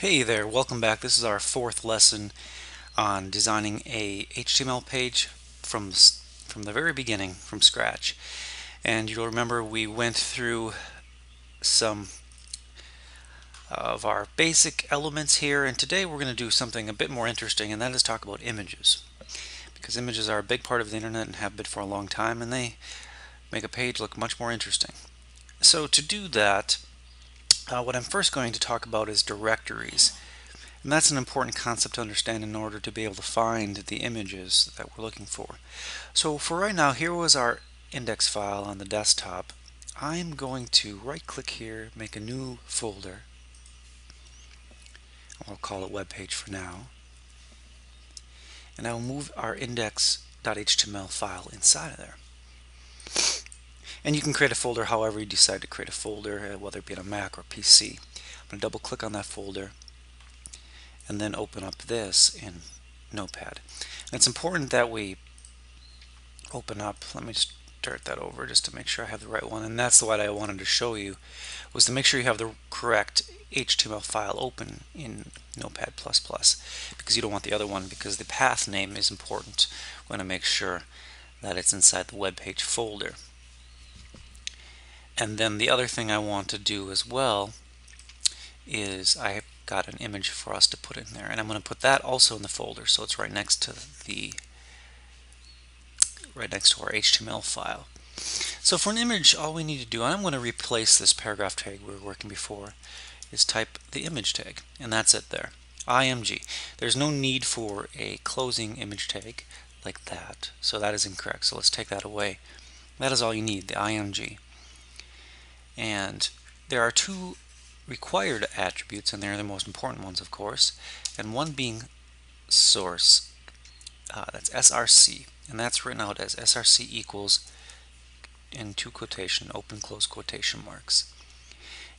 Hey there, welcome back. This is our fourth lesson on designing a HTML page from the very beginning, from scratch. And you'll remember we went through some of our basic elements here, and today we're going to do something a bit more interesting, and that is talk about images. Because images are a big part of the internet and have been for a long time, and they make a page look much more interesting. So to do that, what I'm first going to talk about is directories. And that's an important concept to understand in order to be able to find the images that we're looking for. So for right now, here was our index file on the desktop. I'm going to right click here, make a new folder. I'll call it web page for now. And I'll move our index.html file inside of there. And you can create a folder however you decide to create a folder, whether it be on a Mac or PC. I'm going to double click on that folder and then open up this in Notepad. And it's important that we open up, let me start that over just to make sure I have the right one, and that's what I wanted to show you, was to make sure you have the correct HTML file open in Notepad++, because you don't want the other one, because the path name is important. We want to make sure that it's inside the web page folder. And then the other thing I want to do as well is I got an image for us to put in there, and I'm going to put that also in the folder, so it's right next to our HTML file. So for an image, all we need to do, and I'm going to replace this paragraph tag we were working before, is type the image tag, and that's it there, img. There's no need for a closing image tag like that, so that is incorrect, so let's take that away. That is all you need, the img. And there are two required attributes, and they're the most important ones, of course, and one being source. That's src, and that's written out as src equals, in two quotation, open close quotation marks.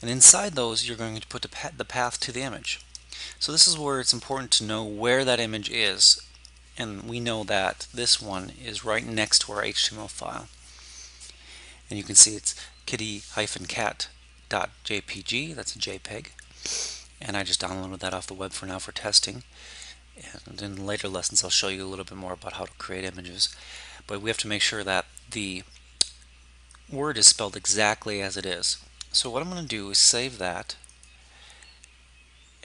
And inside those you're going to put the path to the image. So this is where it's important to know where that image is, and we know that this one is right next to our HTML file. And you can see it's kitty-cat.jpg, that's a JPEG, and I just downloaded that off the web for now for testing. And in later lessons I'll show you a little bit more about how to create images. But we have to make sure that the word is spelled exactly as it is. So what I'm going to do is save that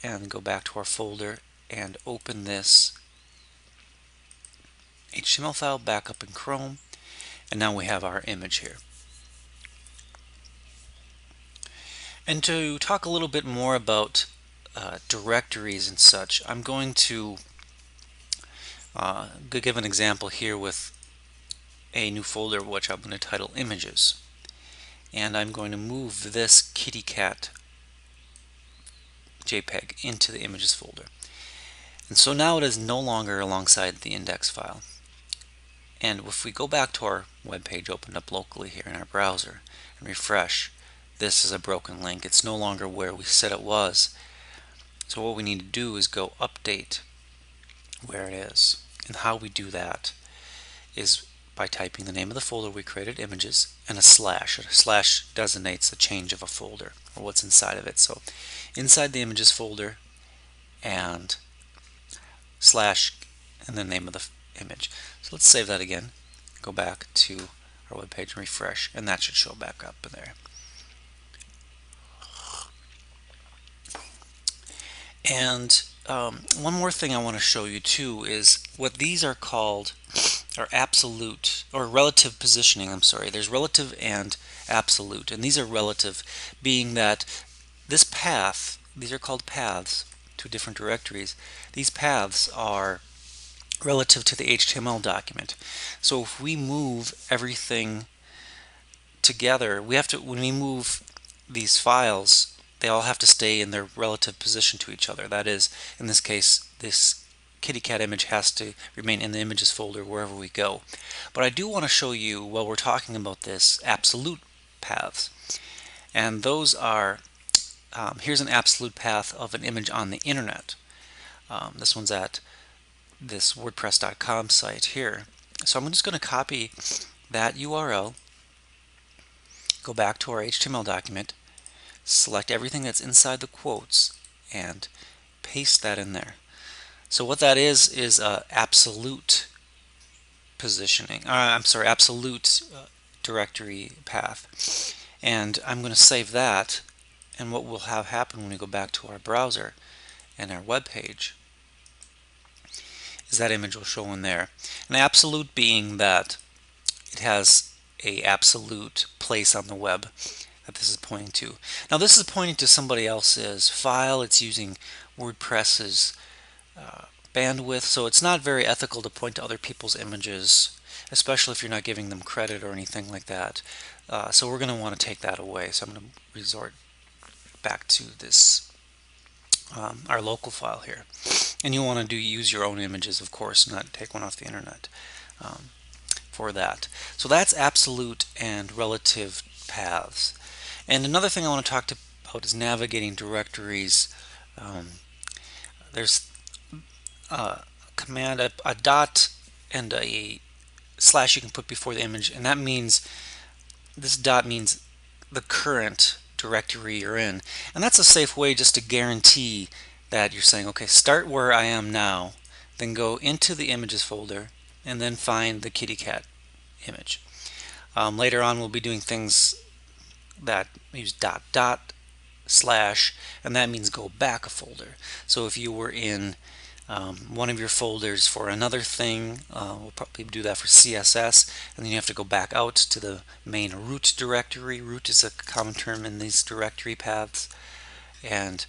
and go back to our folder and open this HTML file back up in Chrome, and now we have our image here. And to talk a little bit more about directories and such, I'm going to give an example here with a new folder which I'm going to title Images. And I'm going to move this kitty cat JPEG into the Images folder. And so now it is no longer alongside the index file. And if we go back to our web page opened up locally here in our browser and refresh, this is a broken link. It's no longer where we said it was. So what we need to do is go update where it is. And how we do that is by typing the name of the folder we created, images, and a slash. A slash designates the change of a folder or what's inside of it. So inside the images folder and slash and the name of the image. So let's save that again, go back to our web page and refresh, and that should show back up in there. And one more thing I want to show you too is what these are called are absolute or relative positioning. I'm sorry, there's relative and absolute, and these are relative, being that this path, these are called paths to different directories. These paths are relative to the HTML document. So if we move everything together, we have to, when we move these files, they all have to stay in their relative position to each other. That is, in this case, this kitty cat image has to remain in the images folder wherever we go. But I do want to show you, while we're talking about this, absolute paths. And those are, here's an absolute path of an image on the internet. This one's at this WordPress.com site here. So I'm just going to copy that URL, go back to our HTML document, select everything that's inside the quotes, and paste that in there. So what that is absolute positioning. I'm sorry, absolute directory path. And I'm going to save that, and what will have happen when we go back to our browser and our web page is that image will show in there. An absolute being that it has a absolute place on the web that this is pointing to. Now this is pointing to somebody else's file. It's using WordPress's bandwidth, so it's not very ethical to point to other people's images, especially if you're not giving them credit or anything like that. So we're going to want to take that away. So I'm going to resort back to this our local file here, and you want to use your own images, of course, not take one off the internet for that. So that's absolute and relative paths. And another thing I want to talk about is navigating directories. There's a command, a dot and a slash you can put before the image, and that means, this dot means the current directory you're in, and that's a safe way just to guarantee that you're saying, okay, start where I am now, then go into the images folder, and then find the kitty cat image. Later on we'll be doing things that use dot dot slash, and that means go back a folder. So if you were in one of your folders for another thing, we'll probably do that for CSS, and then you have to go back out to the main root directory. Root is a common term in these directory paths, and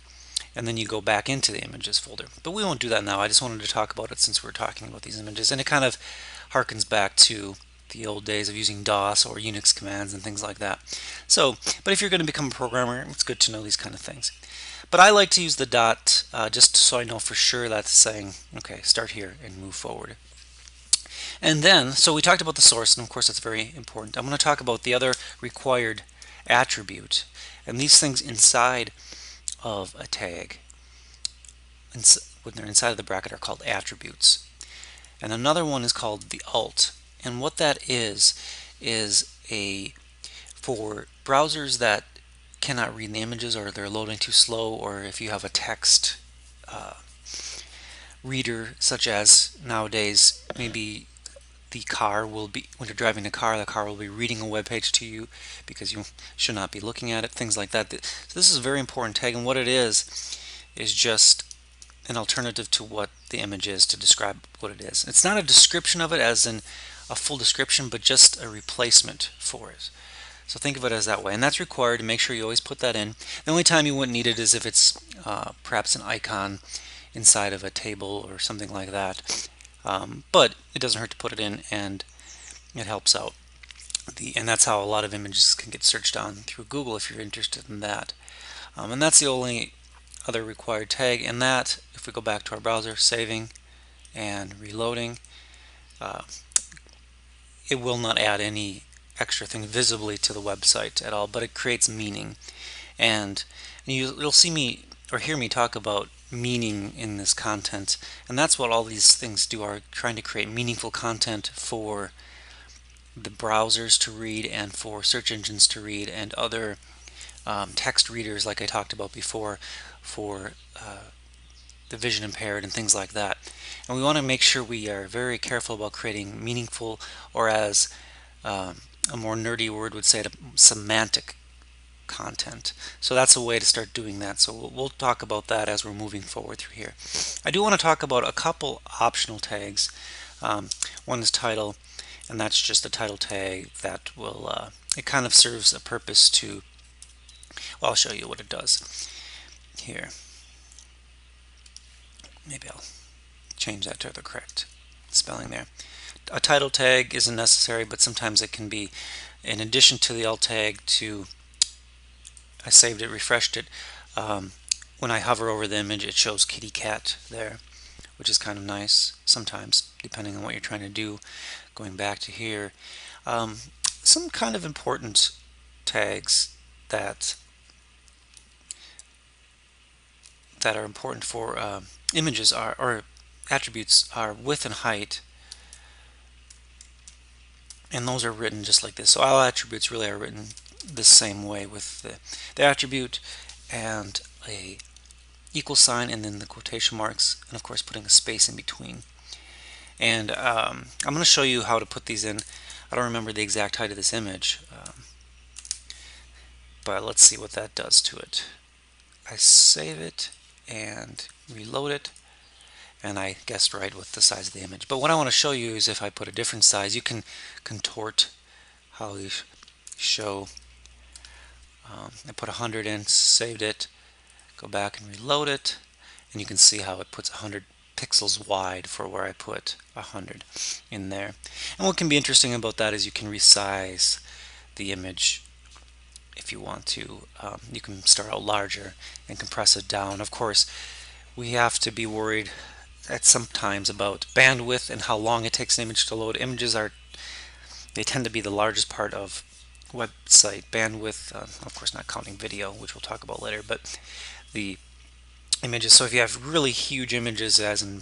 then you go back into the images folder. But we won't do that now. I just wanted to talk about it since we're talking about these images, and it kind of harkens back to the old days of using DOS or Unix commands and things like that. So, but if you're going to become a programmer, it's good to know these kind of things. But I like to use the dot just so I know for sure that's saying, okay, start here and move forward. And then, so we talked about the source, and of course that's very important. I'm going to talk about the other required attribute, and these things inside of a tag, when they're inside of the bracket, are called attributes. And another one is called the alt, and what that is for browsers that cannot read the images, or they're loading too slow, or if you have a text reader, such as nowadays maybe the car will be, when you're driving a car, the car will be reading a web page to you because you should not be looking at it, things like that. So this is a very important tag, and what it is just an alternative to what the image is to describe what it is. It's not a description of it as in a full description, but just a replacement for it. So think of it as that way, and that's required to make sure you always put that in. The only time you wouldn't need it is if it's perhaps an icon inside of a table or something like that. But it doesn't hurt to put it in, and it helps out. And that's how a lot of images can get searched on through Google if you're interested in that. And that's the only other required tag. And that, if we go back to our browser, saving and reloading, it will not add any extra thing visibly to the website at all, but it creates meaning. And you'll see me or hear me talk about meaning in this content, and that's what all these things do, are trying to create meaningful content for the browsers to read and for search engines to read and other text readers, like I talked about before, for the vision impaired and things like that. And we want to make sure we are very careful about creating meaningful, or as a more nerdy word would say it, semantic content. So that's a way to start doing that. So we'll talk about that as we're moving forward through here. I do want to talk about a couple optional tags. One is title, and that's just a title tag that will, it kind of serves a purpose to, well, I'll show you what it does here. Maybe I'll change that to the correct spelling there. A title tag isn't necessary, but sometimes it can be in addition to the alt tag. I saved it, refreshed it. When I hover over the image, it shows kitty cat there, which is kind of nice sometimes, depending on what you're trying to do. Going back to here, some kind of important tags that are important for images are, or attributes, are width and height, and those are written just like this. So all attributes really are written the same way, with the attribute and a equal sign and then the quotation marks, and of course putting a space in between. And I'm going to show you how to put these in. I don't remember the exact height of this image, but let's see what that does to it. I save it and reload it, and I guessed right with the size of the image. But what I want to show you is if I put a different size, you can contort how you show. I put 100 in, saved it, go back and reload it, and you can see how it puts 100 pixels wide for where I put 100 in there. And what can be interesting about that is you can resize the image if you want to. You can start out larger and compress it down. Of course, we have to be worried at sometimes about bandwidth and how long it takes an image to load. They tend to be the largest part of website bandwidth, of course not counting video, which we'll talk about later, but the images. So if you have really huge images, as in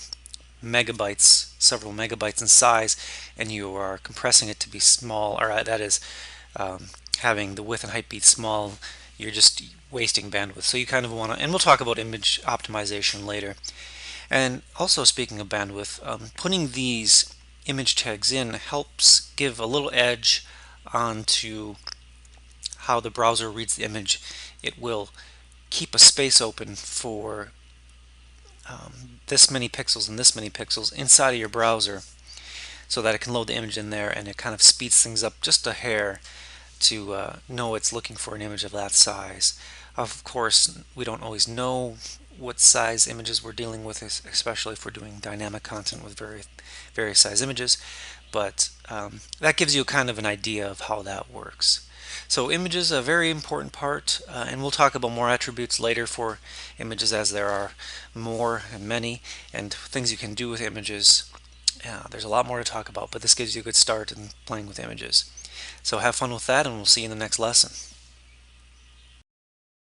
megabytes, several megabytes in size, and you are compressing it to be small, or that is having the width and height be small, you're just wasting bandwidth. So you kind of want to, and we'll talk about image optimization later. And also, speaking of bandwidth, putting these image tags in helps give a little edge onto how the browser reads the image. It will keep a space open for this many pixels and this many pixels inside of your browser so that it can load the image in there, and it kind of speeds things up just a hair to know it's looking for an image of that size. Of course, we don't always know what size images we're dealing with, especially if we're doing dynamic content with various size images, but that gives you kind of an idea of how that works. So images, a very important part, and we'll talk about more attributes later for images, as there are more and many, and things you can do with images. There's a lot more to talk about, but this gives you a good start in playing with images. So have fun with that, and we'll see you in the next lesson.